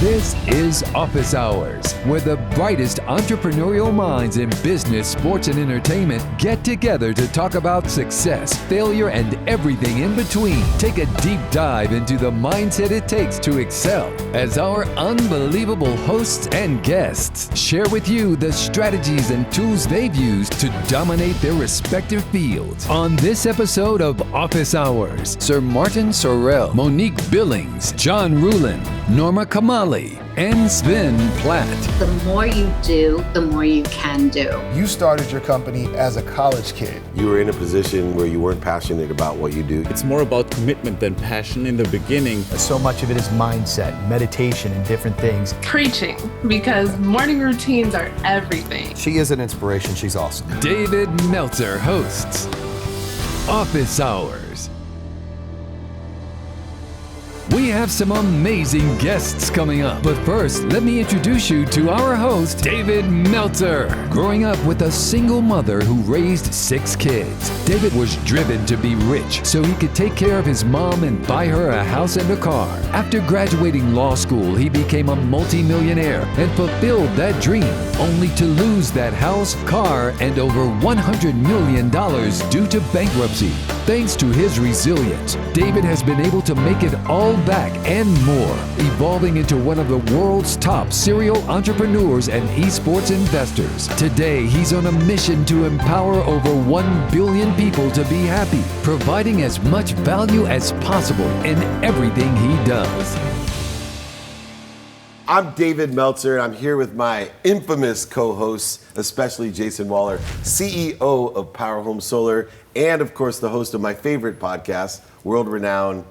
This is Office Hours, where the brightest entrepreneurial minds in business, sports, and entertainment get together to talk about success, failure, and everything in between. Take a deep dive into the mindset it takes to excel as our unbelievable hosts and guests share with you the strategies and tools they've used to dominate their respective fields. On this episode of Office Hours, Sir Martin Sorrell, Monique Billings, John Rulin, Norma Kamali, and Sven Platt. The more you do, the more you can do. You started your company as a college kid. You were in a position where you weren't passionate about what you do. It's more about commitment than passion in the beginning. So much of it is mindset, meditation, and different things. Preaching, because morning routines are everything. She is an inspiration. She's awesome. David Meltzer hosts Office Hours. We have some amazing guests coming up. But first, let me introduce you to our host, David Meltzer. Growing up with a single mother who raised 6 kids, David was driven to be rich so he could take care of his mom and buy her a house and a car. After graduating law school, he became a multi-millionaire and fulfilled that dream, only to lose that house, car, and over $100 million due to bankruptcy. Thanks to his resilience, David has been able to make it all back and more, evolving into one of the world's top serial entrepreneurs and esports investors. Today, he's on a mission to empower over 1 billion people to be happy, providing as much value as possible in everything he does. I'm David Meltzer, and I'm here with my infamous co-hosts, especially Jason Waller, CEO of Power Home Solar, and of course the host of my favorite podcast, world-renowned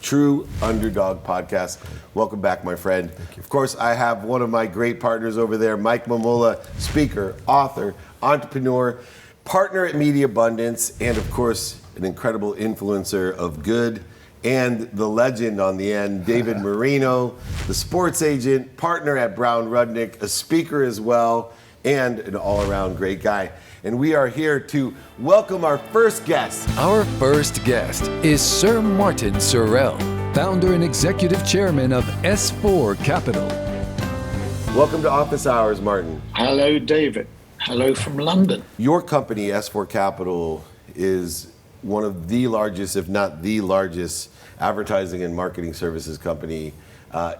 True Underdog Podcast. Welcome back, my friend. Of course, I have one of my great partners over there, Mike Mamola, speaker, author, entrepreneur, partner at Media Abundance, and of course, an incredible influencer of good, and the legend on the end, David Marino, the sports agent, partner at Brown Rudnick, a speaker as well, and an all-around great guy. And we are here to welcome our first guest. Our first guest is Sir Martin Sorrell, founder and executive chairman of S4 Capital. Welcome to Office Hours, Martin. Hello, David. Hello from London. Your company, S4 Capital, is one of the largest, if not the largest, advertising and marketing services company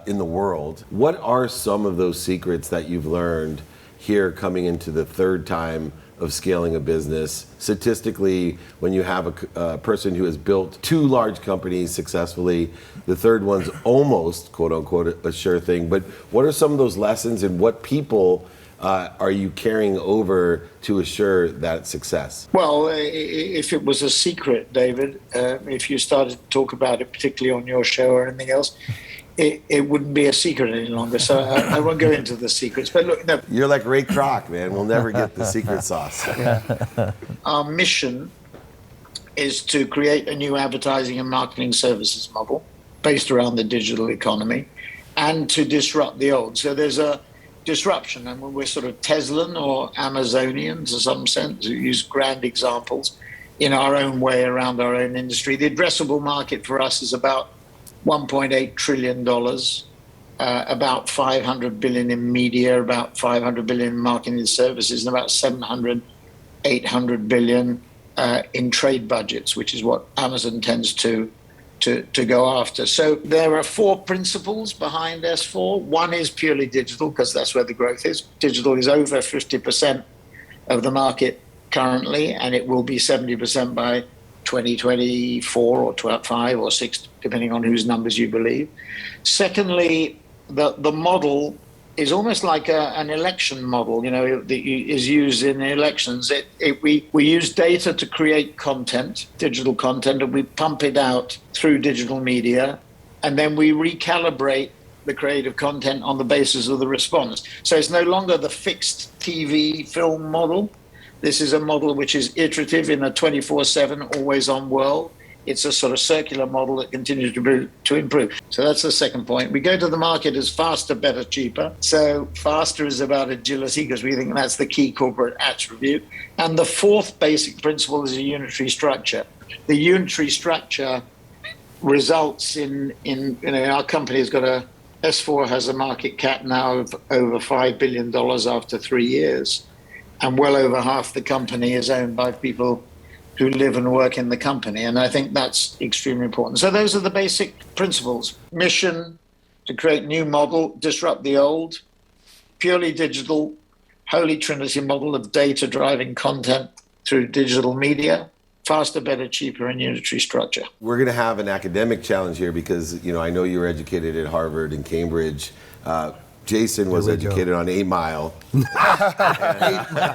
in the world. What are some of those secrets that you've learned here coming into the third time of scaling a business? Statistically, when you have a person who has built 2 large companies successfully, the third one's almost, quote unquote, a sure thing. But what are some of those lessons, and what people are you carrying over to assure that success? Well, if it was a secret, David, if you started to talk about it, particularly on your show or anything else, it wouldn't be a secret any longer. So I won't go into the secrets. But look, no. You're like Ray Kroc, man. We'll never get the secret sauce. Our mission is to create a new advertising and marketing services model based around the digital economy and to disrupt the old. So there's a disruption, and we're sort of Teslan or Amazonians in some sense, who use grand examples in our own way around our own industry. The addressable market for us is about $1.8 trillion, about 500 billion in media, about 500 billion in marketing services, and about 800 billion in trade budgets, which is what Amazon tends to go after. So there are 4 principles behind S4. One is purely digital, because that's where the growth is. Digital is over 50% of the market currently, and it will be 70% by 2024 or 5 or 6, depending on whose numbers you believe. Secondly, the model is almost like an election model, that is used in elections. We use data to create content, digital content, and we pump it out through digital media, and then we recalibrate the creative content on the basis of the response. So it's no longer the fixed TV film model. This is a model which is iterative in a 24/7, always-on world. It's a sort of circular model that continues to improve. So that's the second point. We go to the market as faster, better, cheaper. So faster is about agility, because we think that's the key corporate attribute. And the 4th basic principle is a unitary structure. The unitary structure results in our company has got a S4 has a market cap now of over $5 billion after 3 years. And well over half the company is owned by people who live and work in the company. And I think that's extremely important. So those are the basic principles. Mission, to create new model, disrupt the old, purely digital, holy trinity model of data driving content through digital media, faster, better, cheaper, and unitary structure. We're going to have an academic challenge here because, I know you were educated at Harvard and Cambridge. Jason was educated on 8 Mile.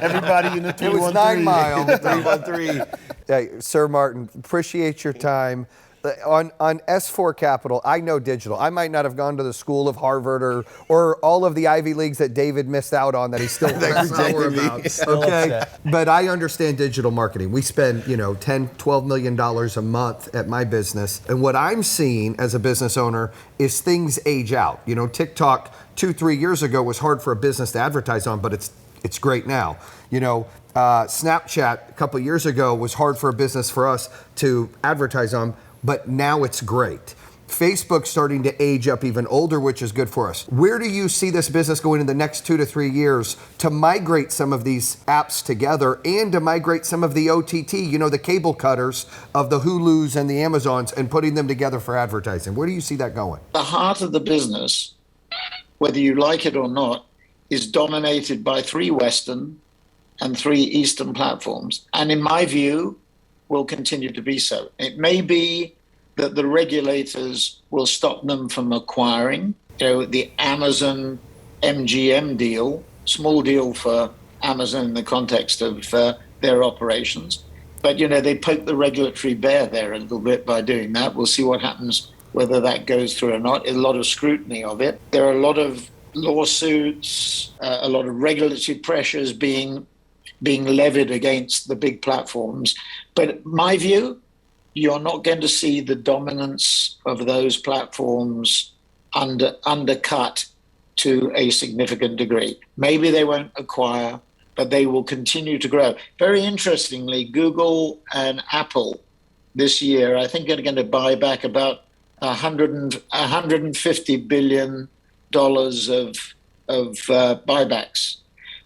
Everybody in the 313. It was 9 Mile. 313. Hey, Sir Martin, appreciate your time. On S4 Capital, I know digital. I might not have gone to the school of Harvard or all of the Ivy Leagues that David missed out on that he's still about. Okay, but I understand digital marketing. We spend, $10, $12 million a month at my business. And what I'm seeing as a business owner is things age out. TikTok 2-3 years ago was hard for a business to advertise on, but it's great now. Snapchat a couple of years ago was hard for a business for us to advertise on, but now it's great. Facebook's starting to age up even older, which is good for us. Where do you see this business going in the next 2 to 3 years to migrate some of these apps together and to migrate some of the OTT, the cable cutters of the Hulus and the Amazons and putting them together for advertising? Where do you see that going? The heart of the business, whether you like it or not, is dominated by 3 Western and 3 Eastern platforms. And in my view, will continue to be so. It may be that the regulators will stop them from acquiring. The Amazon MGM deal, small deal for Amazon in the context of their operations. But, they poke the regulatory bear there a little bit by doing that. We'll see what happens, whether that goes through or not. A lot of scrutiny of it. There are a lot of lawsuits, a lot of regulatory pressures being levied against the big platforms. But my view, you're not going to see the dominance of those platforms undercut to a significant degree. Maybe they won't acquire, but they will continue to grow. Very interestingly, Google and Apple this year, I think, are going to buy back about $150 billion of buybacks.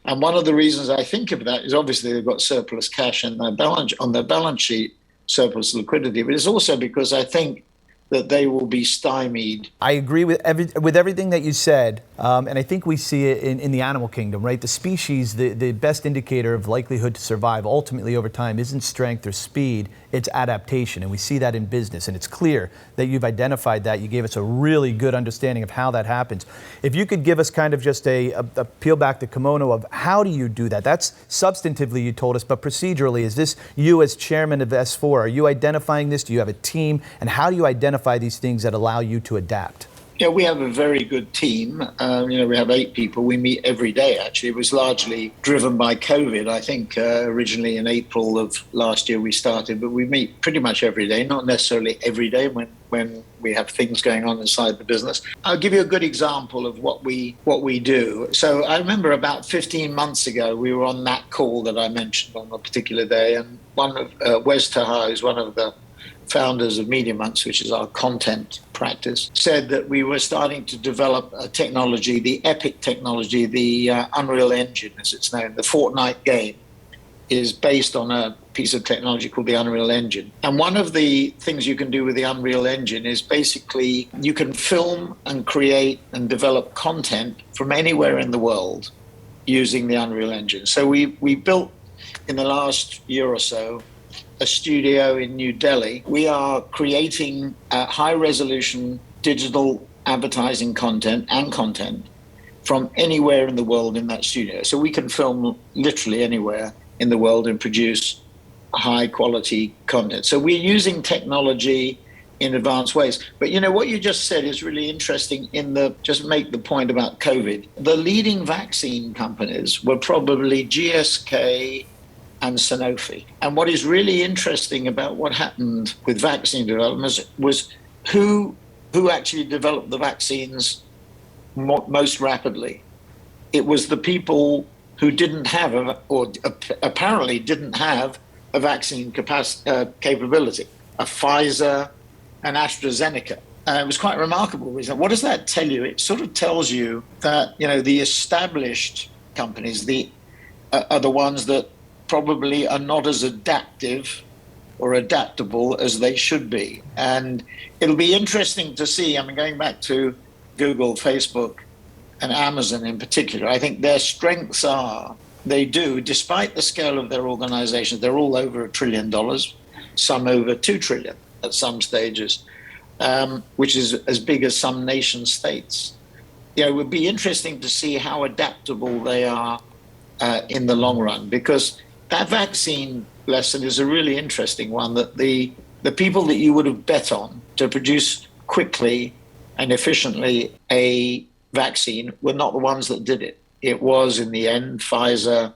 And one of the reasons I think of that is obviously they've got surplus cash in their balance sheet, surplus liquidity, but it's also because I think that they will be stymied. I agree with everything that you said, and I think we see it in the animal kingdom, right? The species, the best indicator of likelihood to survive ultimately over time isn't strength or speed, it's adaptation, and we see that in business, and it's clear that you've identified that. You gave us a really good understanding of how that happens. If you could give us kind of just a peel back the kimono of how do you do that? That's substantively you told us, but procedurally, is this you as chairman of S4, are you identifying this? Do you have a team? And how do you identify these things that allow you to adapt? Yeah, we have a very good team. We have 8 people. We meet every day, actually. It was largely driven by COVID. I think originally in April of last year we started, but we meet pretty much every day, not necessarily every day when we have things going on inside the business. I'll give you a good example of what we do. So I remember about 15 months ago, we were on that call that I mentioned on a particular day, and one of Wes Taha, who's one of the founders of Media Monks, which is our content practice, said that we were starting to develop a technology, the Epic technology, the Unreal Engine, as it's known. The Fortnite game is based on a piece of technology called the Unreal Engine. And one of the things you can do with the Unreal Engine is basically you can film and create and develop content from anywhere in the world using the Unreal Engine. So we built in the last year or so a studio in New Delhi. We are creating high-resolution digital advertising content from anywhere in the world in that studio. So we can film literally anywhere in the world and produce high-quality content. So we're using technology in advanced ways. But what you just said is really interesting just make the point about COVID. The leading vaccine companies were probably GSK and Sanofi. And what is really interesting about what happened with vaccine development was who actually developed the vaccines most rapidly. It was the people who didn't have apparently didn't have a vaccine capability, a Pfizer, an AstraZeneca. It was quite remarkable. What does that tell you? It sort of tells you that, the established companies are the ones that probably are not as adaptive or adaptable as they should be. And it'll be interesting to see, going back to Google, Facebook, and Amazon in particular, I think their strengths are, they do, despite the scale of their organizations, they're all over $1 trillion, some over $2 trillion at some stages, which is as big as some nation states. It would be interesting to see how adaptable they are in the long run, because that vaccine lesson is a really interesting one, that the people that you would have bet on to produce quickly and efficiently a vaccine were not the ones that did it. It was, in the end, Pfizer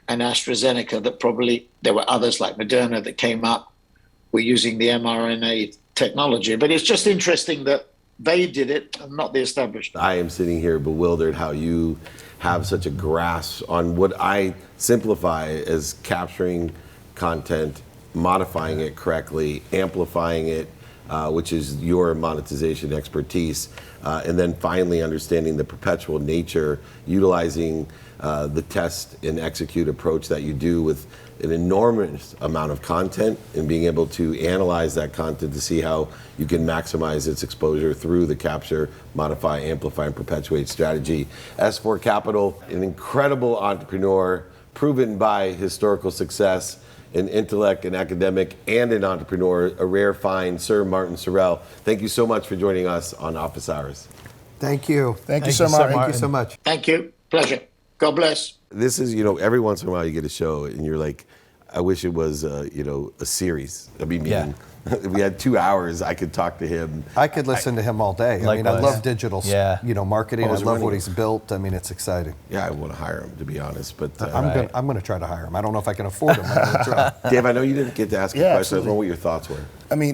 and AstraZeneca that probably, there were others like Moderna that came up, were using the mRNA technology. But it's just interesting that they did it and not the established. I am sitting here bewildered how you have such a grasp on what I simplify as capturing content, modifying it correctly, amplifying it, which is your monetization expertise, and then finally understanding the perpetual nature, utilizing the test and execute approach that you do with an enormous amount of content, and being able to analyze that content to see how you can maximize its exposure through the capture, modify, amplify, and perpetuate strategy. S4 Capital, an incredible entrepreneur, proven by historical success, an intellect, an academic, and an entrepreneur, a rare find, Sir Martin Sorrell. Thank you so much for joining us on Office Hours. Thank you. Thank you, Sir Martin. Thank you so much. Thank you. Pleasure. God bless. This is, every once in a while you get a show and you're like, I wish it was, a series. We had 2 hours. I could talk to him. I could listen to him all day. I love digital, marketing. I love what he's built. It's exciting. Yeah, I want to hire him, to be honest. But I'm going to try to hire him. I don't know if I can afford him. I'm going to try. Dave, I know you didn't get to ask a question. I don't know what your thoughts were.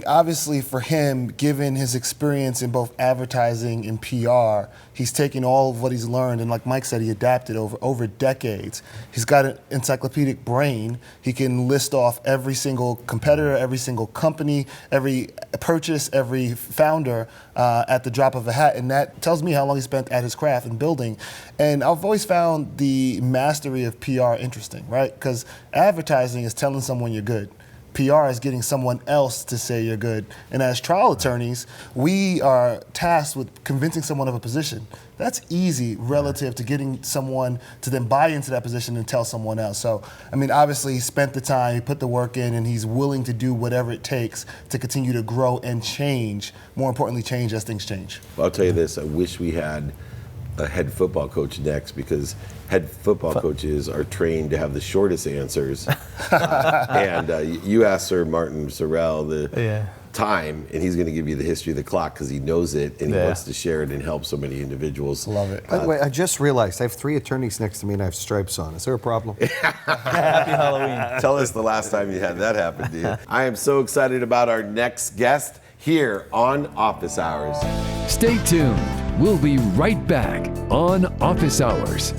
Obviously for him, given his experience in both advertising and PR, he's taken all of what he's learned, and like Mike said, he adapted over decades. He's got an encyclopedic brain. He can list off every single competitor, every single company, every purchase, every founder at the drop of a hat, and that tells me how long he spent at his craft and building. And I've always found the mastery of PR interesting, right? Because advertising is telling someone you're good. PR is getting someone else to say you're good. And as trial attorneys, we are tasked with convincing someone of a position. That's easy relative to getting someone to then buy into that position and tell someone else. So, obviously he spent the time, he put the work in, and he's willing to do whatever it takes to continue to grow and change. More importantly, change as things change. Well, I'll tell you this, I wish we had a head football coach next, because head football coaches are trained to have the shortest answers. And you asked Sir Martin Sorrell the time, and he's going to give you the history of the clock because he knows it and he wants to share it and help so many individuals. Love it. By the way, I just realized I have 3 attorneys next to me and I have stripes on. Is there a problem? Happy Halloween. Tell us the last time you had that happen to you. I am so excited about our next guest here on Office Hours. Stay tuned. We'll be right back on Office Hours.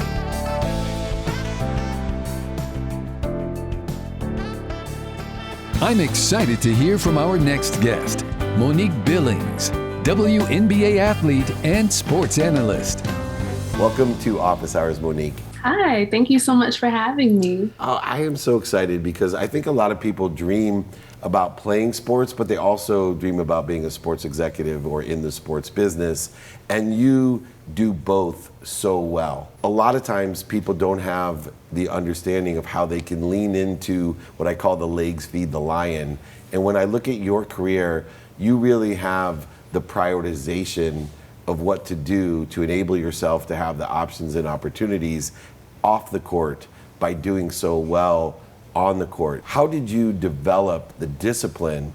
I'm excited to hear from our next guest, Monique Billings, WNBA athlete and sports analyst. Welcome to Office Hours, Monique. Hi, thank you so much for having me. I am so excited because I think a lot of people dream about playing sports, but they also dream about being a sports executive or in the sports business, and you do both so well. A lot of times people don't have the understanding of how they can lean into what I call the legs feed the lion. And when I look at your career, you really have the prioritization of what to do to enable yourself to have the options and opportunities off the court by doing so well on the court. How did you develop the discipline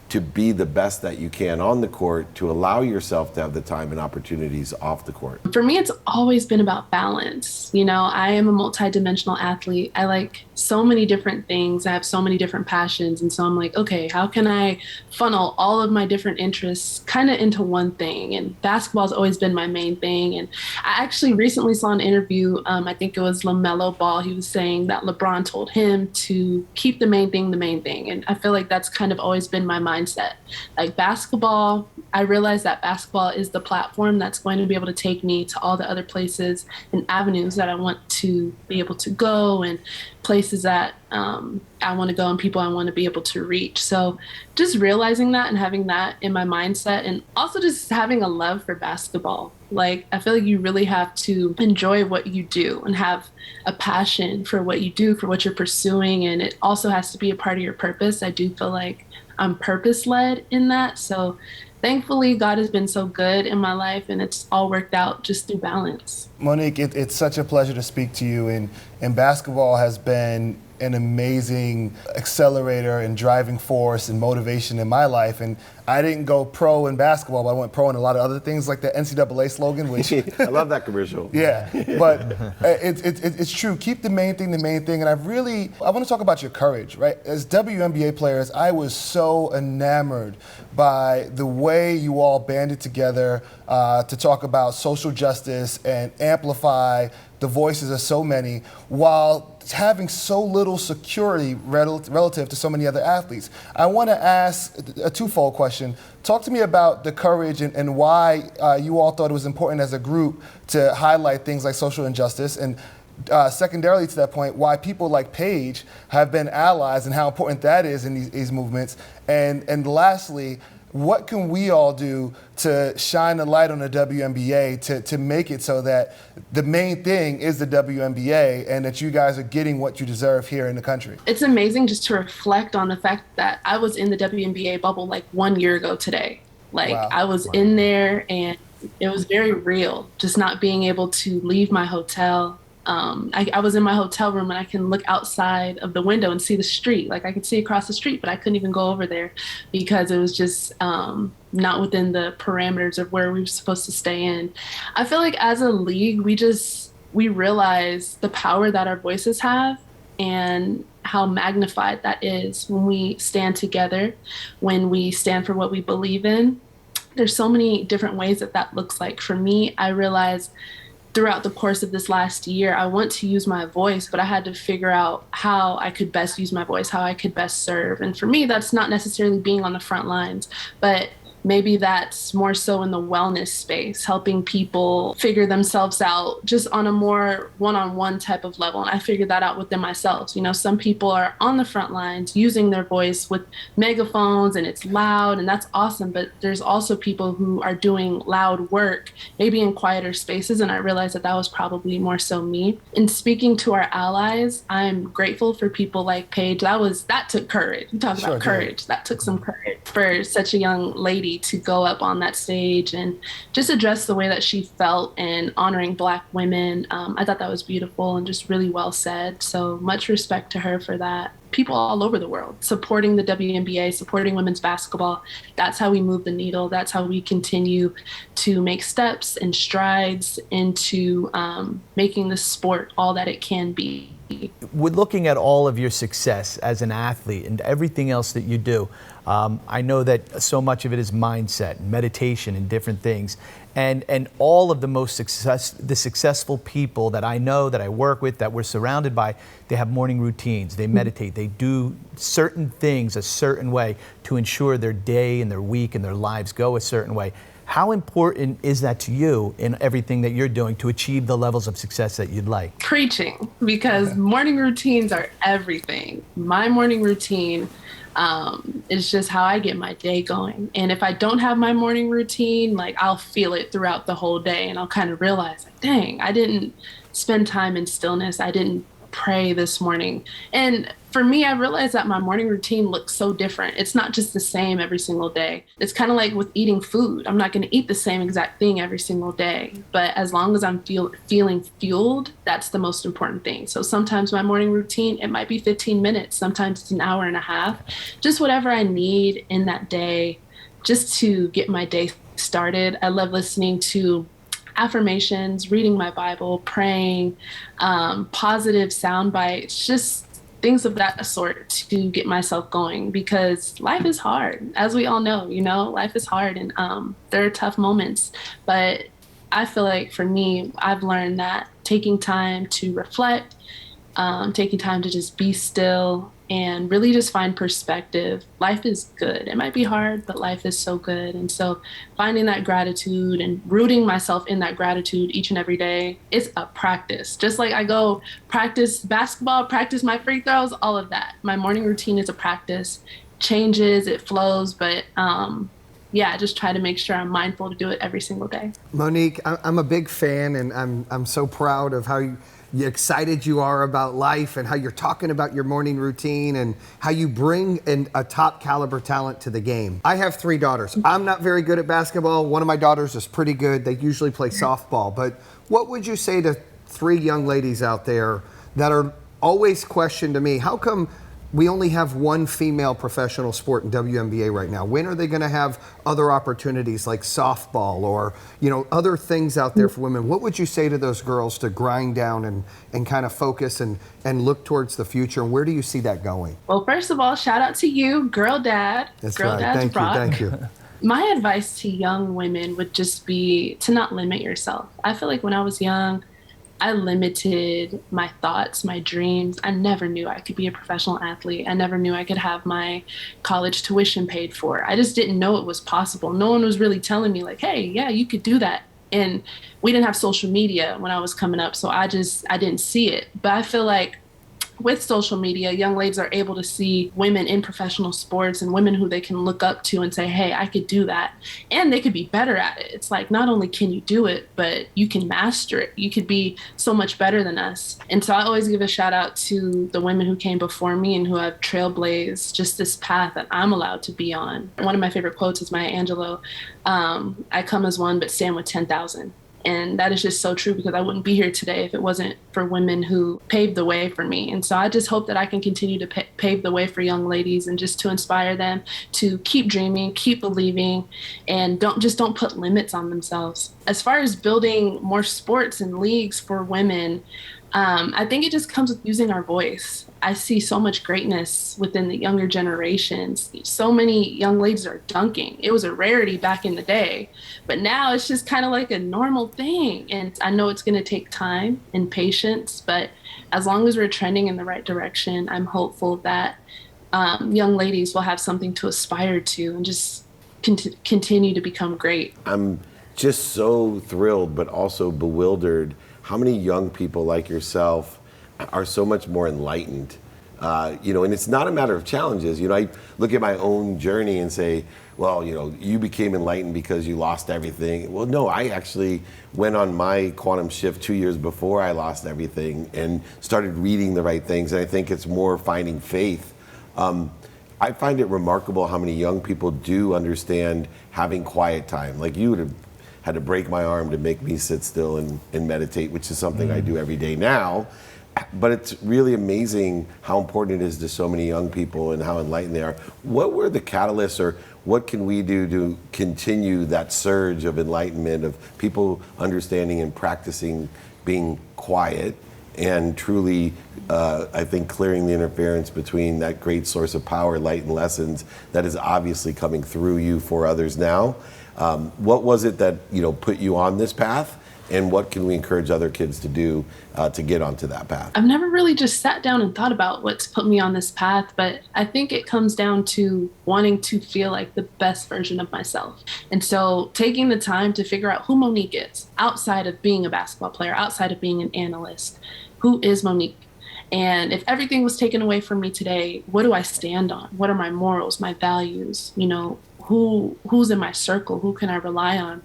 to be the best that you can on the court to allow yourself to have the time and opportunities off the court? For me, it's always been about balance. I am a multidimensional athlete. I like so many different things. I have so many different passions. And so I'm like, okay, how can I funnel all of my different interests kind of into one thing? And basketball's always been my main thing. And I actually recently saw an interview, I think it was LaMelo Ball. He was saying that LeBron told him to keep the main thing the main thing. And I feel like that's kind of always been my mindset. Like basketball, I realized that basketball is the platform that's going to be able to take me to all the other places and avenues that I want to be able to go, and places that I want to go and people I want to be able to reach. So just realizing that and having that in my mindset, and also just having a love for basketball. Like, I feel like you really have to enjoy what you do and have a passion for what you do, for what you're pursuing. And it also has to be a part of your purpose. I do feel like I'm purpose led in that. So thankfully, God has been so good in my life, and it's all worked out just through balance. Monique, it's such a pleasure to speak to you. And basketball has been an amazing accelerator and driving force and motivation in my life. And I didn't go pro in basketball, but I went pro in a lot of other things, like the NCAA slogan, which I love that commercial. Yeah, but it's true. Keep the main thing the main thing. And I want to talk about your courage, right? As WNBA players, I was so enamored by the way you all banded together to talk about social justice and amplify the voices of so many, while having so little security relative to so many other athletes. I want to ask a twofold question. Talk to me about the courage and why you all thought it was important as a group to highlight things like social injustice, and secondarily to that point, why people like Paige have been allies and how important that is in these movements. And lastly, what can we all do to shine a light on the WNBA to make it so that the main thing is the WNBA and that you guys are getting what you deserve here in the country? It's amazing just to reflect on the fact that I was in the WNBA bubble like 1 year ago today. Like, wow. I was in there, and it was very real, just not being able to leave my hotel. I was in my hotel room, and I can look outside of the window and see the street. Like, I could see across the street, but I couldn't even go over there because it was just not within the parameters of where we were supposed to stay in. I feel like as a league, we realize the power that our voices have and how magnified that is when we stand together, when we stand for what we believe in. There's so many different ways that looks like. For me, I realized throughout the course of this last year, I want to use my voice, but I had to figure out how I could best use my voice, how I could best serve. And for me, that's not necessarily being on the front lines, but maybe that's more so in the wellness space, helping people figure themselves out just on a more one-on-one type of level. And I figured that out within myself. You know, some people are on the front lines using their voice with megaphones, and it's loud, and that's awesome. But there's also people who are doing loud work, maybe in quieter spaces. And I realized that was probably more so me. In speaking to our allies, I'm grateful for people like Paige. That took courage. You talk about courage. That took some courage for such a young lady to go up on that stage and just address the way that she felt and honoring Black women. I thought that was beautiful and just really well said. So much respect to her for that. People all over the world supporting the WNBA, supporting women's basketball. That's how we move the needle. That's how we continue to make steps and strides into making the sport all that it can be. We're looking at all of your success as an athlete and everything else that you do. I know that so much of it is mindset, meditation, and different things. And all of the successful people that I know, that I work with, that we're surrounded by, they have morning routines. They meditate. They do certain things a certain way to ensure their day and their week and their lives go a certain way. How important is that to you in everything that you're doing to achieve the levels of success that you'd like? Preaching, because morning routines are everything. My morning routine is just how I get my day going. And if I don't have my morning routine, like, I'll feel it throughout the whole day, and I'll kind of realize, like, dang, I didn't spend time in stillness. I didn't pray this morning. And for me, I realized that my morning routine looks so different. It's not just the same every single day. It's kind of like with eating food. I'm not going to eat the same exact thing every single day, but as long as I'm feeling fueled, that's the most important thing. So sometimes my morning routine, it might be 15 minutes. Sometimes it's an hour and a half, just whatever I need in that day, just to get my day started. I love listening to affirmations, reading my Bible, praying, positive sound bites, just things of that sort to get myself going, because life is hard. As we all know, life is hard, and there are tough moments. But I feel like for me, I've learned that taking time to reflect, taking time to just be still, and really just find perspective. Life is good. It might be hard, but life is so good. And so finding that gratitude and rooting myself in that gratitude each and every day, it's a practice. Just like I go practice basketball, practice my free throws, all of that. My morning routine is a practice. Changes, it flows, but yeah, I just try to make sure I'm mindful to do it every single day. Monique, I'm a big fan, and I'm so proud of how you excited you are about life and how you're talking about your morning routine and how you bring in a top caliber talent to the game. I have 3 daughters. I'm not very good at basketball. One of my daughters is pretty good. They usually play softball. But what would you say to 3 young ladies out there that are always questioned to me, how come we only have 1 female professional sport in WNBA right now? When are they going to have other opportunities like softball or, other things out there for women? What would you say to those girls to grind down and kind of focus and look towards the future? And where do you see that going? Well, first of all, shout out to you, Girl Dad. That's Girl right. Dad's rock. Thank you. My advice to young women would just be to not limit yourself. I feel like when I was young, I limited my thoughts, my dreams. I never knew I could be a professional athlete. I never knew I could have my college tuition paid for. I just didn't know it was possible. No one was really telling me like, hey, yeah, you could do that. And we didn't have social media when I was coming up, so I didn't see it. But I feel like with social media, young ladies are able to see women in professional sports and women who they can look up to and say, hey, I could do that. And they could be better at it. It's like, not only can you do it, but you can master it. You could be so much better than us. And so I always give a shout out to the women who came before me and who have trailblazed just this path that I'm allowed to be on. One of my favorite quotes is Maya Angelou. I come as one, but stand with 10,000. And that is just so true, because I wouldn't be here today if it wasn't for women who paved the way for me. And so I just hope that I can continue to pave the way for young ladies and just to inspire them to keep dreaming, keep believing, and don't put limits on themselves. As far as building more sports and leagues for women, I think it just comes with using our voice. I see so much greatness within the younger generations. So many young ladies are dunking. It was a rarity back in the day, but now it's just kind of like a normal thing. And I know it's going to take time and patience, but as long as we're trending in the right direction, I'm hopeful that young ladies will have something to aspire to and just continue to become great. I'm just so thrilled, but also bewildered how many young people like yourself are so much more enlightened. And it's not a matter of challenges. I look at my own journey and say, well, you became enlightened because you lost everything. Well, no, I actually went on my quantum shift 2 years before I lost everything and started reading the right things. And I think it's more finding faith. I find it remarkable how many young people do understand having quiet time. Like you would have had to break my arm to make me sit still and meditate, which is something I do every day now. But it's really amazing how important it is to so many young people and how enlightened they are. What were the catalysts, or what can we do to continue that surge of enlightenment, of people understanding and practicing being quiet and truly, I think, clearing the interference between that great source of power, light, and lessons that is obviously coming through you for others now? What was it that put you on this path, and what can we encourage other kids to do to get onto that path? I've never really just sat down and thought about what's put me on this path, but I think it comes down to wanting to feel like the best version of myself. And so taking the time to figure out who Monique is outside of being a basketball player, outside of being an analyst. Who is Monique? And if everything was taken away from me today, what do I stand on? What are my morals, my values? Who's in my circle? Who can I rely on?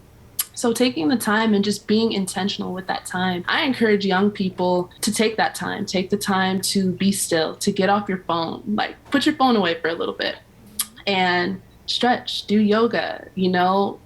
So taking the time and just being intentional with that time. I encourage young people to take that time, take the time to be still, to get off your phone, like put your phone away for a little bit and stretch, do yoga,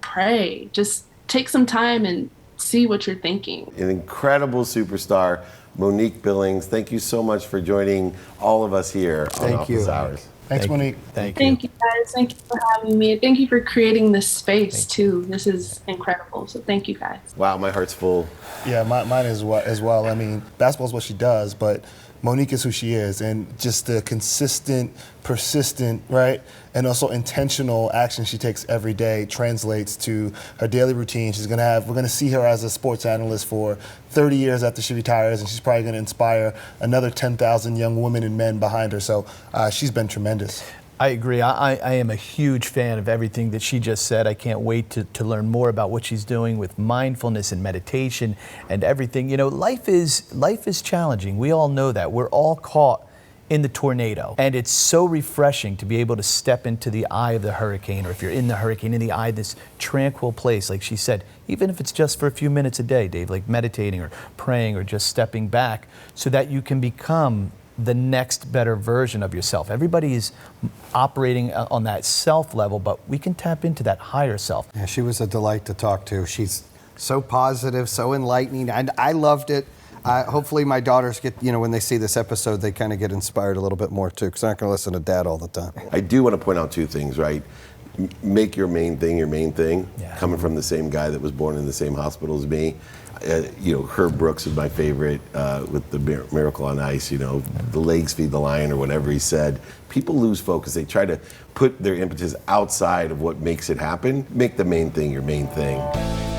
pray, just take some time and see what you're thinking. An incredible superstar, Monique Billings. Thank you so much for joining all of us here on Office Hours. Thanks, Monique. Thank you. Thank you, guys. Thank you for having me. Thank you for creating this space, too. This is incredible. So thank you, guys. Wow, my heart's full. Yeah, mine as well. I mean, basketball is what she does, but Monique is who she is, and just the consistent, persistent, right, and also intentional action she takes every day translates to her daily routine. We're gonna see her as a sports analyst for 30 years after she retires, and she's probably gonna inspire another 10,000 young women and men behind her. So she's been tremendous. I agree. I am a huge fan of everything that she just said. I can't wait to learn more about what she's doing with mindfulness and meditation and everything. You know, life is challenging. We all know that. We're all caught in the tornado. And it's so refreshing to be able to step into the eye of the hurricane, or if you're in the hurricane, in the eye of this tranquil place, like she said, even if it's just for a few minutes a day, Dave, like meditating or praying or just stepping back so that you can become the next better version of yourself. Everybody is operating on that self level, but we can tap into that higher self. Yeah, she was a delight to talk to. She's so positive, so enlightening, and I loved it. Hopefully my daughters get, when they see this episode, they kind of get inspired a little bit more too, because they're not going to listen to Dad all the time. I do want to point out two things, right? Make your main thing your main thing. Yeah. Coming from the same guy that was born in the same hospital as me. Herb Brooks is my favorite with the Miracle on Ice, the legs feed the lion or whatever he said. People lose focus. They try to put their impetus outside of what makes it happen. Make the main thing your main thing.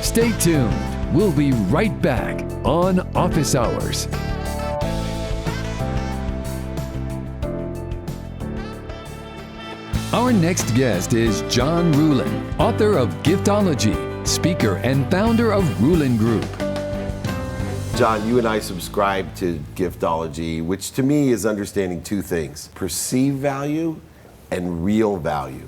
Stay tuned. We'll be right back on Office Hours. Our next guest is John Ruhlin, author of Giftology, speaker and founder of Ruhlin Group. John, you and I subscribe to Giftology, which to me is understanding two things: perceived value and real value,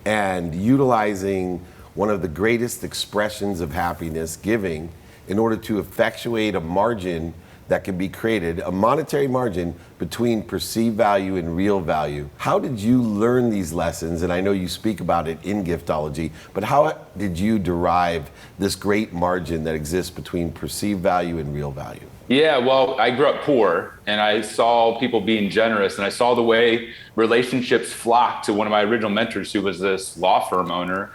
and utilizing one of the greatest expressions of happiness, giving, in order to effectuate a margin that can be created, a monetary margin between perceived value and real value. How did you learn these lessons? And I know you speak about it in Giftology, but how did you derive this great margin that exists between perceived value and real value? Yeah, well, I grew up poor, and I saw people being generous, and I saw the way relationships flocked to one of my original mentors, who was this law firm owner.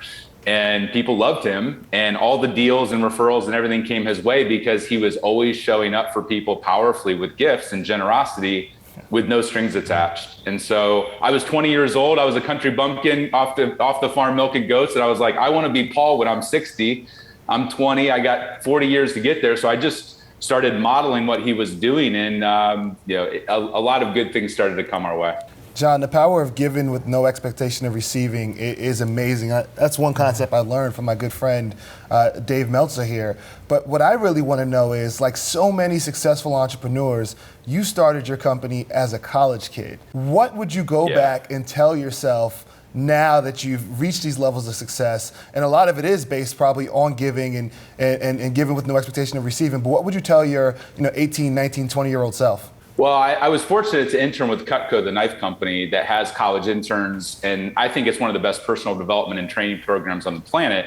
And people loved him, and all the deals and referrals and everything came his way because he was always showing up for people powerfully with gifts and generosity with no strings attached. And so I was 20 years old. I was a country bumpkin off the farm milking goats. And I was like, I want to be Paul when I'm 60. I'm 20. I got 40 years to get there. So I just started modeling what he was doing. And a lot of good things started to come our way. John, the power of giving with no expectation of receiving is amazing. That's one concept I learned from my good friend, Dave Meltzer here. But what I really want to know is, like so many successful entrepreneurs, you started your company as a college kid. What would you go back and tell yourself now that you've reached these levels of success? And a lot of it is based probably on giving and giving with no expectation of receiving. But what would you tell your 18, 19, 20-year-old self? Well, I was fortunate to intern with Cutco, the knife company that has college interns, and I think it's one of the best personal development and training programs on the planet.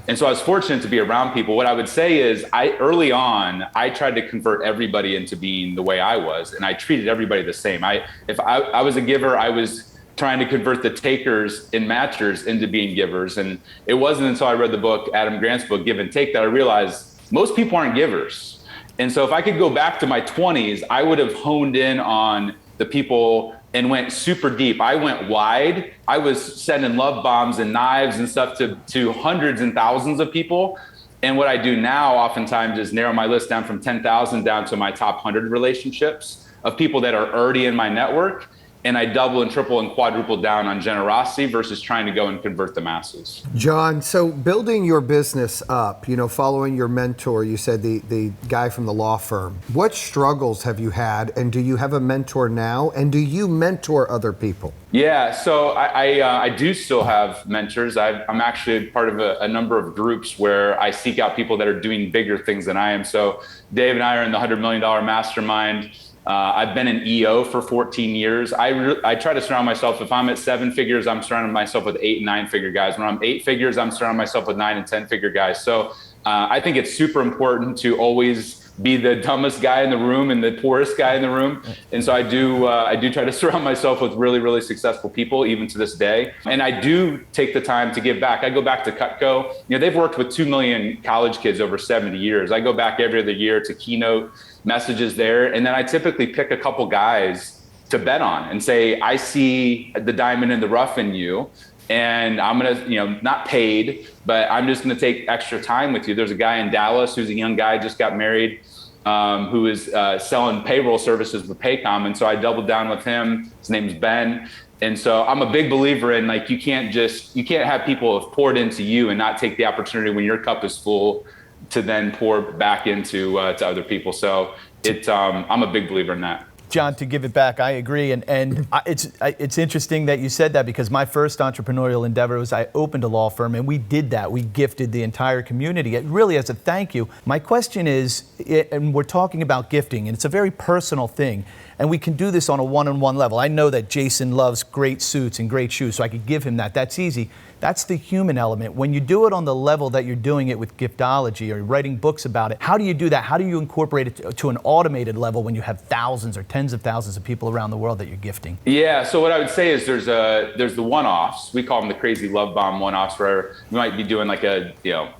And so I was fortunate to be around people. What I would say is, early on, I tried to convert everybody into being the way I was, and I treated everybody the same. If I was a giver, I was trying to convert the takers and matchers into being givers. And it wasn't until I read the book, Adam Grant's book, Give and Take, that I realized most people aren't givers. And so if I could go back to my 20s, I would have honed in on the people and went super deep. I went wide. I was sending love bombs and knives and stuff to hundreds and thousands of people. And what I do now oftentimes is narrow my list down from 10,000 down to my top 100 relationships of people that are already in my network. And I double and triple and quadruple down on generosity versus trying to go and convert the masses. John, so building your business up, following your mentor, you said the guy from the law firm, what struggles have you had, and do you have a mentor now, and do you mentor other people? Yeah, so I do still have mentors. I'm actually part of a number of groups where I seek out people that are doing bigger things than I am. So Dave and I are in the $100 million mastermind. I've been an EO for 14 years. I try to surround myself, if I'm at 7 figures, I'm surrounding myself with 8 and 9 figure guys. When I'm 8 figures, I'm surrounding myself with 9 and 10 figure guys. So I think it's super important to always be the dumbest guy in the room and the poorest guy in the room. And so I do try to surround myself with really, really successful people, even to this day. And I do take the time to give back. I go back to Cutco. They've worked with 2 million college kids over 70 years. I go back every other year to keynote messages there. And then I typically pick a couple guys to bet on and say, I see the diamond in the rough in you. And I'm going to, not paid, but I'm just going to take extra time with you. There's a guy in Dallas who's a young guy, just got married, who is selling payroll services with Paycom. And so I doubled down with him. His name's Ben. And so I'm a big believer in, like, you can't have people have poured into you and not take the opportunity when your cup is full to then pour back into to other people. So I'm a big believer in that. John, to give it back, I agree. And it's interesting that you said that, because my first entrepreneurial endeavor was I opened a law firm, and we did that. We gifted the entire community, really as a thank you. My question is, and we're talking about gifting, and it's a very personal thing, and we can do this on a one-on-one level. I know that Jason loves great suits and great shoes, so I could give him that. That's easy. That's the human element. When you do it on the level that you're doing it with giftology or writing books about it, how do you do that? How do you incorporate it to an automated level when you have thousands or tens of thousands of people around the world that you're gifting? Yeah, so what I would say is there's the one-offs. We call them the crazy love bomb one-offs, where we might be doing like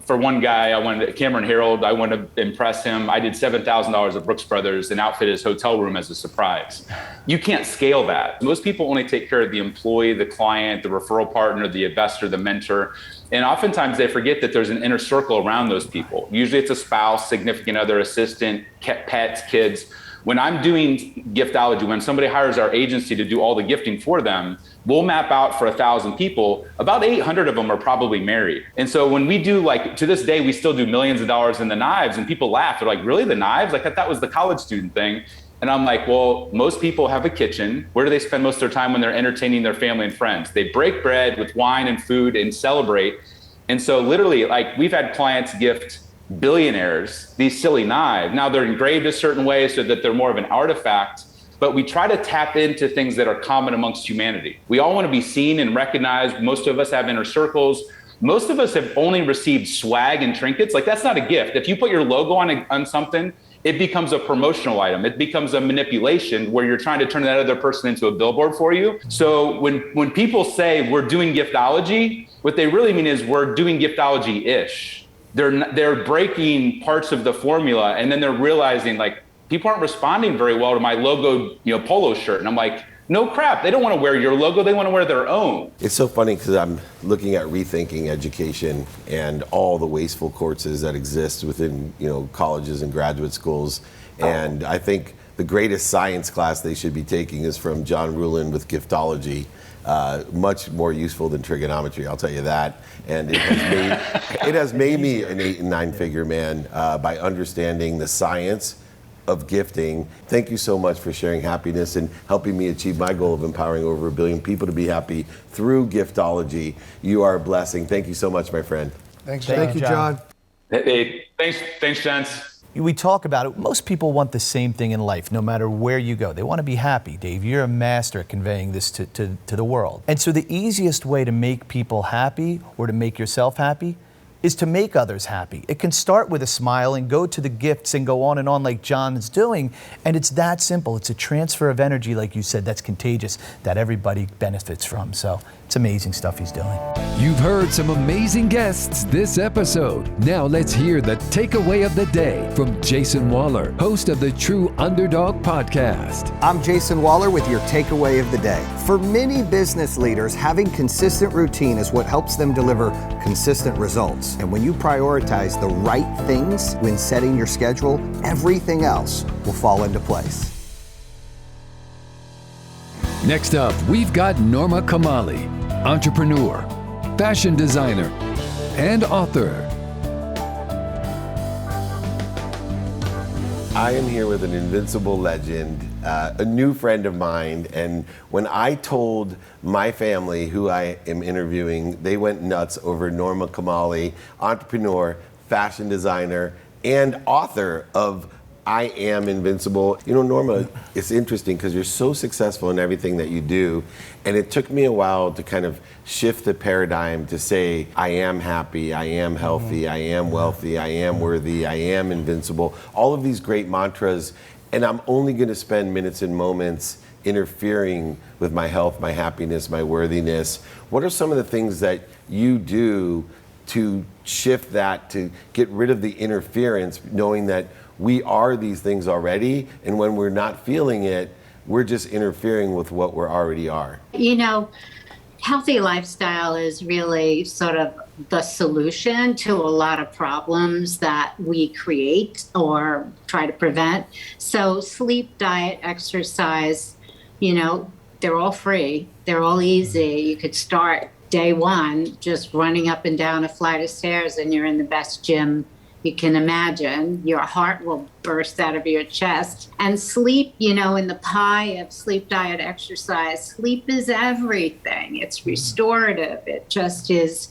for one guy, Cameron Harold, I wanted to impress him. I did $7,000 at Brooks Brothers and outfitted his hotel room as a surprise. You can't scale that. Most people only take care of the employee, the client, the referral partner, the investor, the mentor. And oftentimes they forget that there's an inner circle around those people. Usually it's a spouse, significant other, assistant, pets, kids. When I'm doing giftology, when somebody hires our agency to do all the gifting for them, we'll map out for 1,000 people. About 800 of them are probably married. And so when we do, like, to this day, we still do millions of dollars in the knives, and people laugh. They're like, really, the knives? Like, that was the college student thing. And I'm like, well, most people have a kitchen. Where do they spend most of their time when they're entertaining their family and friends? They break bread with wine and food and celebrate. And so literally, like, we've had clients gift billionaires these silly knives. Now they're engraved a certain way so that they're more of an artifact, but we try to tap into things that are common amongst humanity. We all want to be seen and recognized. Most of us have inner circles. Most of us have only received swag and trinkets. Like, that's not a gift. If you put your logo on something, it becomes a promotional item. It becomes a manipulation where you're trying to turn that other person into a billboard for you. So when people say we're doing giftology, what they really mean is we're doing giftology-ish. They're breaking parts of the formula, and then they're realizing, like, people aren't responding very well to my logo, polo shirt. And I'm like, no crap. They don't want to wear your logo. They want to wear their own. It's so funny because I'm looking at rethinking education and all the wasteful courses that exist within, colleges and graduate schools. And I think the greatest science class they should be taking is from John Ruhlin with giftology. Much more useful than trigonometry, I'll tell you that. And it has made me an 8 and 9 figure man by understanding the science of gifting. Thank you so much for sharing happiness and helping me achieve my goal of empowering over 1 billion people to be happy through giftology. You are a blessing. Thank you so much, my friend. Thanks, John. Thank you, John. Hey, thanks, gents. We talk about it. Most people want the same thing in life, no matter where you go. They want to be happy. Dave, you're a master at conveying this to the world. And so the easiest way to make people happy, or to make yourself happy, is to make others happy. It can start with a smile and go to the gifts and go on and on like John is doing. And it's that simple. It's a transfer of energy, like you said, that's contagious, that everybody benefits from. So it's amazing stuff he's doing. You've heard some amazing guests this episode. Now let's hear the takeaway of the day from Jason Waller, host of the True Underdog podcast. I'm Jason Waller with your takeaway of the day. For many business leaders, having consistent routine is what helps them deliver consistent results. And when you prioritize the right things when setting your schedule, everything else will fall into place. Next up, we've got Norma Kamali, entrepreneur, fashion designer, and author. I am here with an invincible legend, a new friend of mine, and when I told my family who I am interviewing, they went nuts over Norma Kamali, entrepreneur, fashion designer, and author of I am invincible. You know, Norma, it's interesting because you're so successful in everything that you do. And it took me a while to kind of shift the paradigm to say, I am happy, I am healthy, I am wealthy, I am worthy, I am invincible. All of these great mantras. And I'm only going to spend minutes and moments interfering with my health, my happiness, my worthiness. What are some of the things that you do to shift that, to get rid of the interference, knowing that we are these things already, and when we're not feeling it, we're just interfering with what we already are? You know, healthy lifestyle is really sort of the solution to a lot of problems that we create or try to prevent. So sleep, diet, exercise, you know, they're all free. They're all easy. You could start day one just running up and down a flight of stairs and you're in the best gym you can imagine. Your heart will burst out of your chest. And sleep, you know, in the pie of sleep, diet, exercise, sleep is everything. It's restorative. It just is.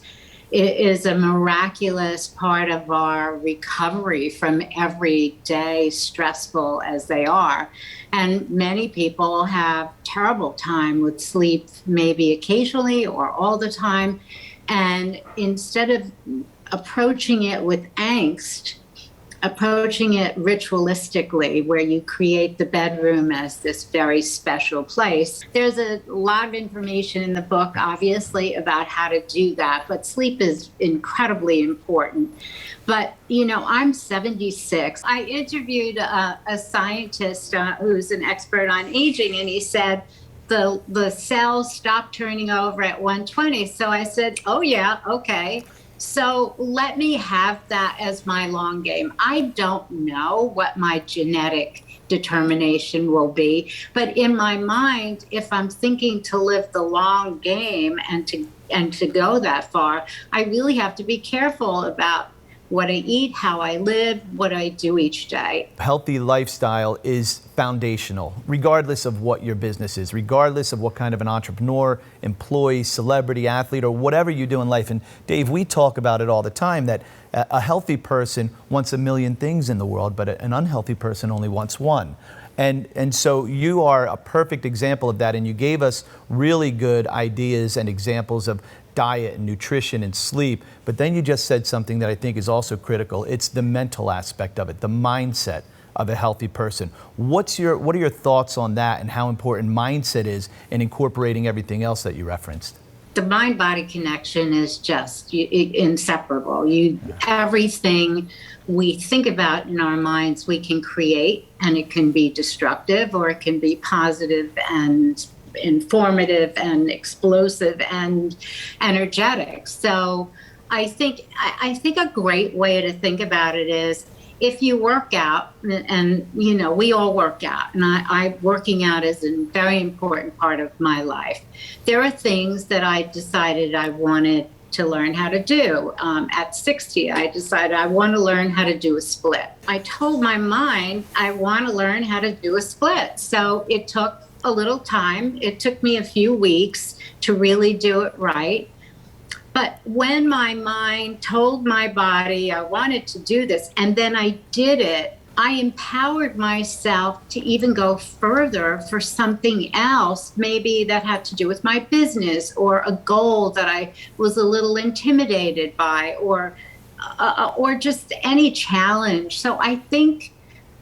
It is a miraculous part of our recovery from everyday stressful as they are. And many people have terrible time with sleep, maybe occasionally or all the time. And instead of approaching it with angst, approaching it ritualistically, where you create the bedroom as this very special place. There's a lot of information in the book, obviously, about how to do that, but sleep is incredibly important. But, you know, I'm 76. I interviewed a scientist who's an expert on aging, and he said, the cells stop turning over at 120. So I said, oh yeah, okay. So let me have that as my long game. I don't know what my genetic determination will be, but in my mind, if I'm thinking to live the long game and to go that far, I really have to be careful about what I eat, how I live, what I do each day. Healthy lifestyle is foundational, regardless of what your business is, regardless of what kind of an entrepreneur, employee, celebrity, athlete, or whatever you do in life. And Dave, we talk about it all the time that a healthy person wants a million things in the world, but an unhealthy person only wants one. And so you are a perfect example of that, and you gave us really good ideas and examples of diet and nutrition and sleep, but then you just said something that I think is also critical. It's the mental aspect of it, the mindset of a healthy person. What are your thoughts on that and how important mindset is in incorporating everything else that you referenced? The mind-body connection is just inseparable. Everything we think about in our minds, we can create, and it can be destructive or it can be positive and informative and explosive and energetic. So I think a great way to think about it is if you work out, and you know, we all work out, and I working out is a very important part of my life. There are things that I decided I wanted to learn how to do. At 60, I decided I want to learn how to do a split. I told my mind I want to learn how to do a split. So it took a little time. It took me a few weeks to really do it right. But when my mind told my body I wanted to do this, and then I did it, I empowered myself to even go further for something else, maybe that had to do with my business or a goal that I was a little intimidated by, or just any challenge. So I think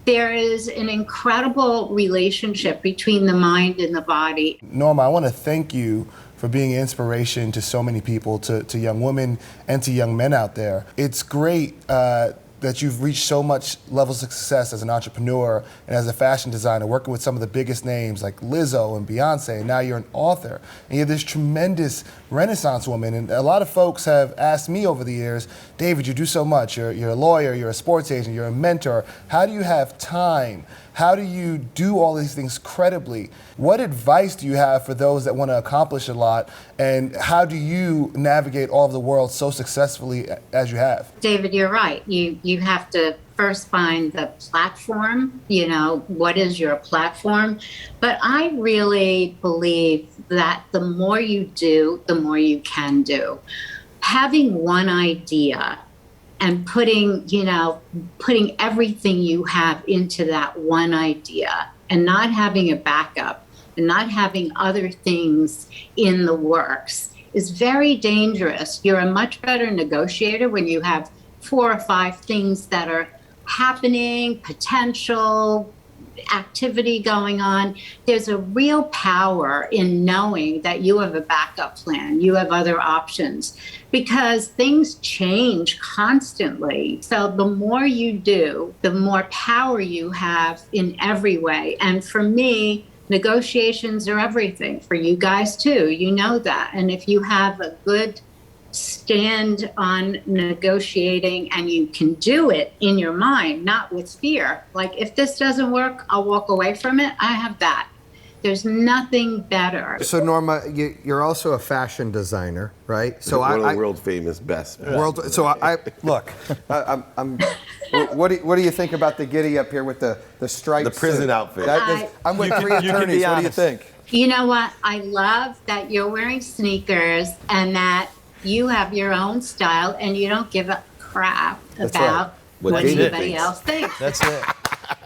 there is an incredible relationship between the mind and the body. Norma, I want to thank you for being an inspiration to so many people, to young women and to young men out there. It's great that you've reached so much levels of success as an entrepreneur and as a fashion designer, working with some of the biggest names like Lizzo and Beyonce, and now you're an author. And you're this tremendous Renaissance woman. And a lot of folks have asked me over the years, David, you do so much. You're a lawyer, you're a sports agent, you're a mentor. How do you have time? How do you do all these things credibly? What advice do you have for those that want to accomplish a lot? And how do you navigate all of the world so successfully as you have? David, you're right. You have to first find the platform, you know, what is your platform? But I really believe that the more you do, the more you can do. Having one idea and putting everything you have into that one idea and not having a backup and not having other things in the works is very dangerous. You're a much better negotiator when you have 4 or 5 things that are happening, potential activity going on. There's a real power in knowing that you have a backup plan, you have other options, because things change constantly. So the more you do, the more power you have in every way. And for me, negotiations are everything. For you guys too, you know that. And if you have a good stand on negotiating and you can do it in your mind, not with fear. Like, if this doesn't work, I'll walk away from it. I have that. There's nothing better. So Norma, you're also a fashion designer, right? So one of the world famous best. So I look. What do you think about the giddy up here with the stripes? The prison outfit. I'm with 3 attorneys. What do you think? You know what? I love that you're wearing sneakers and that you have your own style and you don't give a crap about what anybody else thinks. That's it.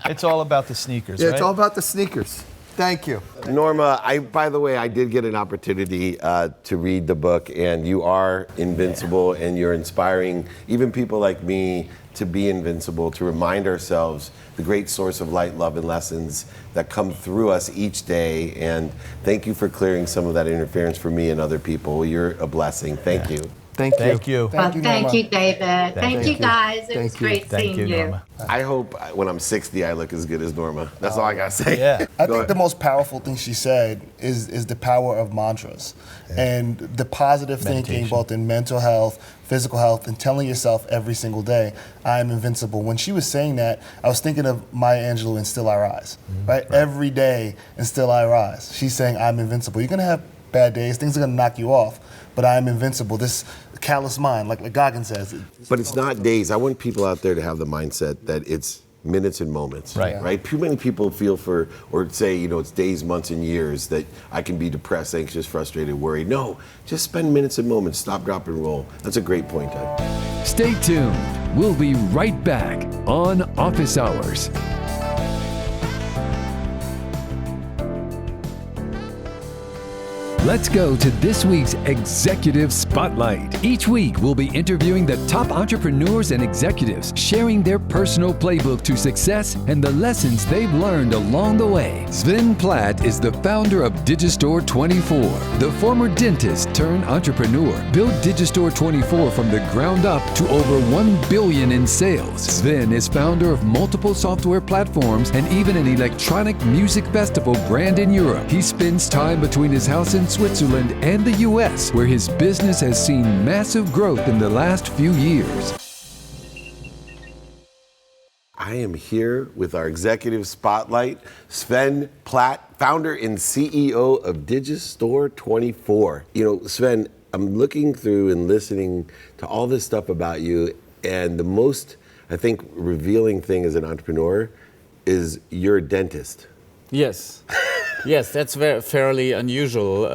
It's all about the sneakers, right? It's all about the sneakers. Thank you. Norma, by the way, I did get an opportunity to read the book, and you are invincible, and you're inspiring even people like me to be invincible, to remind ourselves the great source of light, love, and lessons that come through us each day. And thank you for clearing some of that interference for me and other people. You're a blessing. Thank you. Thank you. Thank you. Thank you, David. Thank you, guys. It was great seeing you. Norma. I hope when I'm 60, I look as good as Norma. That's all I gotta say. Yeah. I think the most powerful thing she said is the power of mantras and the positive thinking, both in mental health, physical health, and telling yourself every single day, I am invincible. When she was saying that, I was thinking of Maya Angelou in Still I Rise, right? Every day in Still I Rise, she's saying, I'm invincible. You're gonna have bad days, things are gonna knock you off, but I'm invincible. This callous mind, like Goggin says. But it's not days. I want people out there to have the mindset that it's minutes and moments. Right? Too many people feel or say, it's days, months, and years that I can be depressed, anxious, frustrated, worried. No, just spend minutes and moments. Stop, drop, and roll. That's a great point, Ted. Stay tuned. We'll be right back on Office Hours. Let's go to this week's Executive Spotlight. Each week, we'll be interviewing the top entrepreneurs and executives, sharing their personal playbook to success and the lessons they've learned along the way. Sven Platt is the founder of Digistore 24. The former dentist turned entrepreneur built Digistore 24 from the ground up to over $1 billion in sales. Sven is founder of multiple software platforms and even an electronic music festival brand in Europe. He spends time between his house in Switzerland and the U.S., where his business has seen massive growth in the last few years. I am here with our executive spotlight, Sven Platt, founder and CEO of Digistore 24. Sven, I'm looking through and listening to all this stuff about you, and the most, I think, revealing thing as an entrepreneur is you're a dentist. Yes. Yes, that's fairly unusual.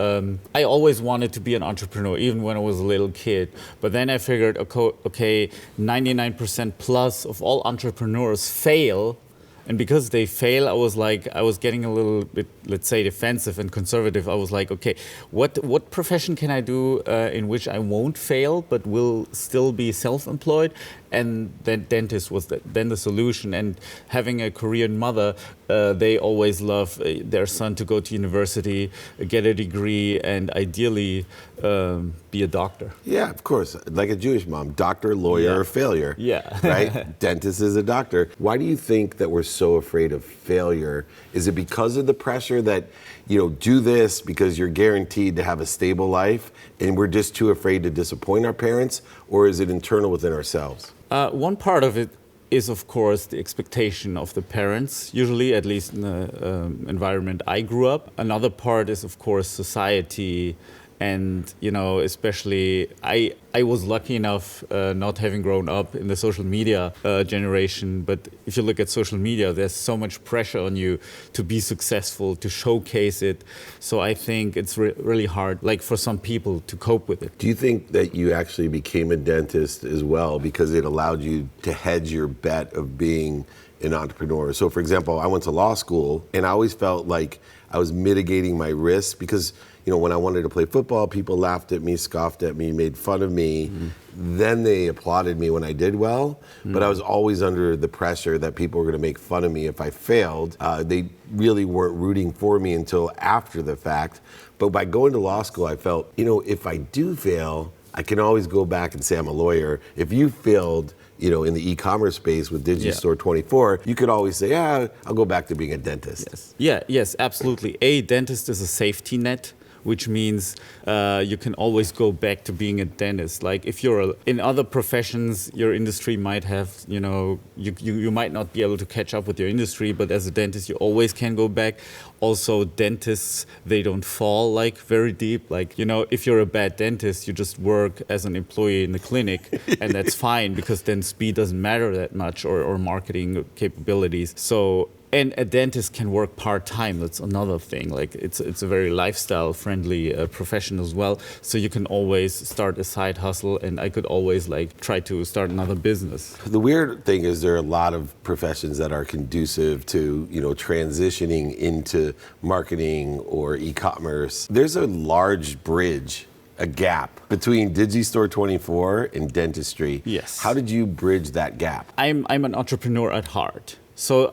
I always wanted to be an entrepreneur, even when I was a little kid. But then I figured, okay, 99% plus of all entrepreneurs fail. And because they fail, I was getting a little bit, let's say, defensive and conservative. I was like, okay, what profession can I do in which I won't fail, but will still be self-employed? And then dentist was then the solution. And having a Korean mother, they always love their son to go to university, get a degree, and ideally be a doctor. Yeah, of course. Like a Jewish mom, doctor, lawyer, or failure. Yeah. Right? Dentist is a doctor. Why do you think that we're so afraid of failure? Is it because of the pressure that, do this because you're guaranteed to have a stable life and we're just too afraid to disappoint our parents? Or is it internal within ourselves? One part of it is, of course, the expectation of the parents, usually, at least in the environment I grew up. Another part is, of course, society And, you know, especially I was lucky enough not having grown up in the social media generation. But if you look at social media, there's so much pressure on you to be successful, to showcase it. So I think it's really hard, like for some people, to cope with it. Do you think that you actually became a dentist as well because it allowed you to hedge your bet of being an entrepreneur? So, for example, I went to law school and I always felt like I was mitigating my risks because, you know, when I wanted to play football, people laughed at me, scoffed at me, made fun of me. Then they applauded me when I did well, but I was always under the pressure that people were going to make fun of me if I failed. They really weren't rooting for me until after the fact. But by going to law school, I felt, you know, if I do fail, I can always go back and say I'm a lawyer. If you failed, you know, in the e-commerce space with Digistore24, you could always say, I'll go back to being a dentist. Yes, absolutely. A dentist is a safety net, which means you can always go back to being a dentist. Like if you're in other professions, your industry might have, you know, you might not be able to catch up with your industry, but as a dentist, you always can go back. Also, dentists, they don't fall like very deep. Like, you know, if you're a bad dentist, you just work as an employee in the clinic and that's fine because then speed doesn't matter that much or marketing capabilities. So, and a dentist can work part-time. That's another thing. Like it's a very lifestyle-friendly profession as well. So you can always start a side hustle, and I could always like try to start another business. The weird thing is there are a lot of professions that are conducive to, you know, transitioning into marketing or e-commerce. There's a large bridge, a gap between Digistore24 and dentistry. Yes. How did you bridge that gap? I'm an entrepreneur at heart. So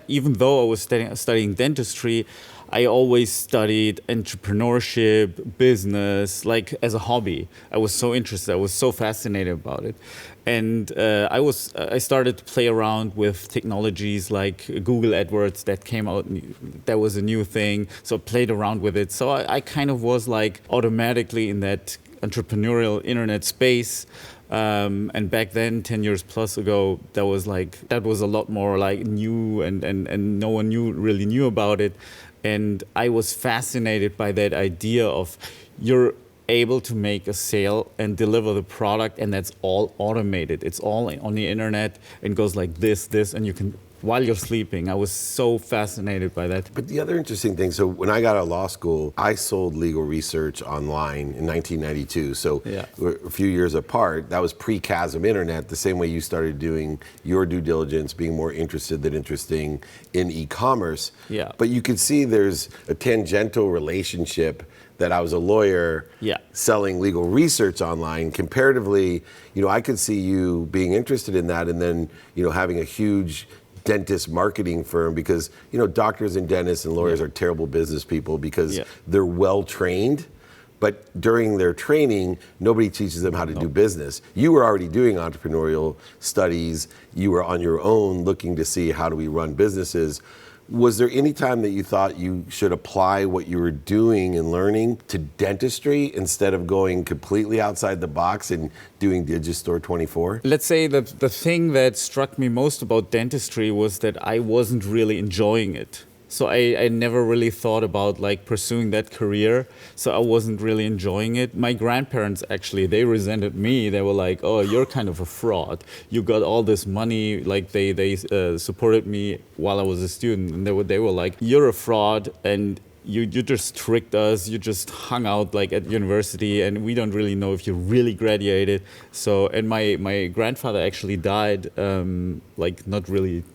even though I was studying dentistry, I always studied entrepreneurship, business, like as a hobby. I was so interested. I was so fascinated about it. And I started to play around with technologies like Google AdWords that came out. That was a new thing. So I played around with it. So I kind of was like automatically in that entrepreneurial internet space. And back then, 10 years plus ago, that was a lot more like new and no one really knew about it. And I was fascinated by that idea of you're able to make a sale and deliver the product, and that's all automated. It's all on the internet and goes like this, and you can, while you're sleeping. I was so fascinated by that. But the other interesting thing, so when I got out of law school, I sold legal research online in 1992. So we're a few years apart. That was pre-chasm internet, the same way you started doing your due diligence, being more interested than interesting in e-commerce. Yeah. But you could see there's a tangential relationship that I was a lawyer selling legal research online. Comparatively, you know, I could see you being interested in that and then, you know, having a huge dentist marketing firm because, you know, doctors and dentists and lawyers are terrible business people because they're well trained, but during their training, nobody teaches them how to do business. You were already doing entrepreneurial studies. You were on your own looking to see how do we run businesses. Was there any time that you thought you should apply what you were doing and learning to dentistry instead of going completely outside the box and doing Digistore24? Let's say that the thing that struck me most about dentistry was that I wasn't really enjoying it. So I never really thought about like pursuing that career. So I wasn't really enjoying it. My grandparents actually, they resented me. They were like, "Oh, you're kind of a fraud. You got all this money." Like they supported me while I was a student, and they were like, "You're a fraud, and you just tricked us. You just hung out like at university, and we don't really know if you really graduated." So, and my grandfather actually died, like not really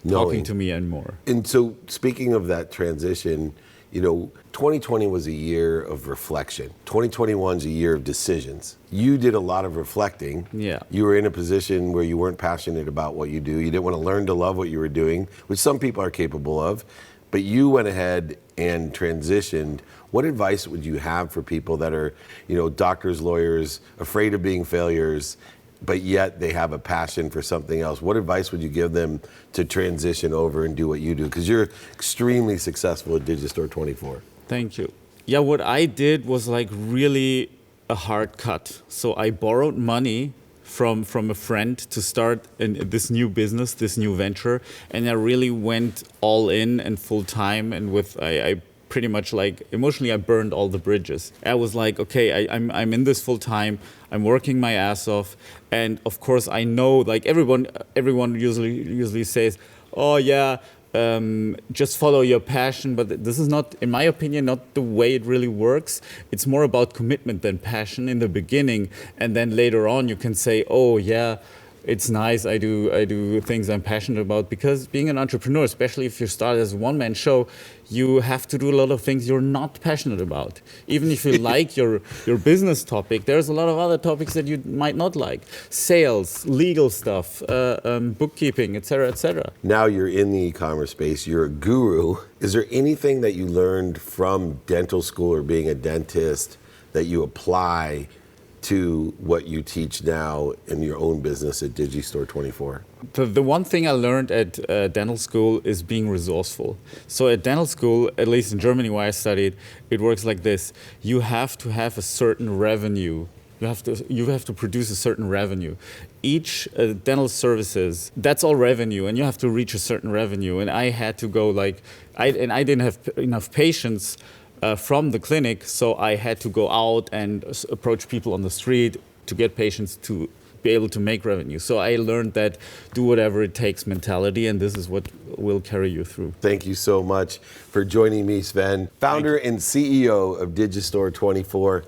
talking to me anymore. And so speaking of that transition, you know, 2020 was a year of reflection. 2021 is a year of decisions. You did a lot of reflecting. Yeah. You were in a position where you weren't passionate about what you do. You didn't want to learn to love what you were doing, which some people are capable of, but you went ahead and transitioned. What advice would you have for people that are, you know, doctors, lawyers, afraid of being failures, but yet they have a passion for something else? What advice would you give them to transition over and do what you do? Because you're extremely successful at Digistore24. Thank you. Yeah, what I did was like really a hard cut. So I borrowed money from a friend to start this new business, this new venture, and I really went all in and full time. And I pretty much like emotionally I burned all the bridges. I was like, okay, I'm in this full time. I'm working my ass off, and of course I know, like everyone usually says, oh yeah, just follow your passion. But this is not, in my opinion, not the way it really works. It's more about commitment than passion in the beginning, and then later on you can say, oh yeah, it's nice, I do things I'm passionate about. Because being an entrepreneur, especially if you start as a one-man show, you have to do a lot of things you're not passionate about. Even if you like your business topic, there's a lot of other topics that you might not like. Sales, legal stuff, bookkeeping, etc., etc. Now you're in the e-commerce space, you're a guru. Is there anything that you learned from dental school or being a dentist that you apply to what you teach now in your own business at Digistore 24? The one thing I learned at dental school is being resourceful. So at dental school, at least in Germany where I studied, it works like this. You have to have a certain revenue. You have to produce a certain revenue. Each dental services, that's all revenue, and you have to reach a certain revenue. And I had to go I didn't have enough patience from the clinic, so I had to go out and approach people on the street to get patients to be able to make revenue. So I learned that do whatever it takes mentality, and this is what will carry you through. Thank you so much for joining me, Sven, founder and CEO of Digistore 24.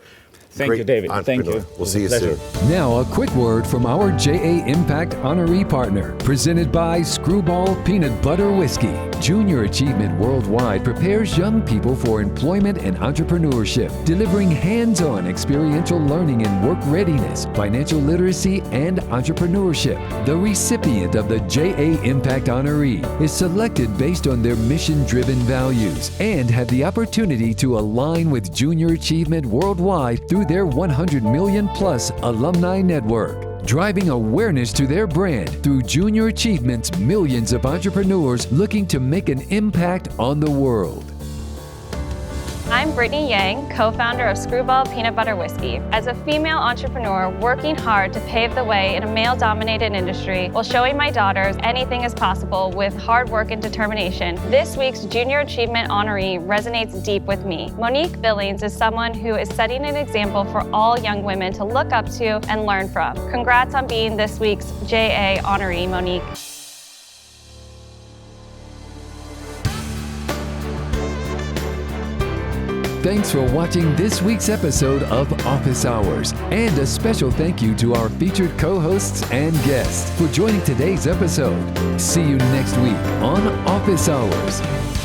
Thank you, David. Thank you. We'll see you soon. Now, a quick word from our JA Impact honoree partner, presented by Screwball Peanut Butter Whiskey. Junior Achievement Worldwide prepares young people for employment and entrepreneurship, delivering hands-on experiential learning in work readiness, financial literacy, and entrepreneurship. The recipient of the JA Impact honoree is selected based on their mission-driven values and have the opportunity to align with Junior Achievement Worldwide through their 100 million plus alumni network, driving awareness to their brand through Junior Achievement's millions of entrepreneurs looking to make an impact on the world. I'm Brittany Yang, co-founder of Screwball Peanut Butter Whiskey. As a female entrepreneur working hard to pave the way in a male-dominated industry while showing my daughters anything is possible with hard work and determination, this week's Junior Achievement honoree resonates deep with me. Monique Billings is someone who is setting an example for all young women to look up to and learn from. Congrats on being this week's JA honoree, Monique. Thanks for watching this week's episode of Office Hours, and a special thank you to our featured co-hosts and guests for joining today's episode. See you next week on Office Hours.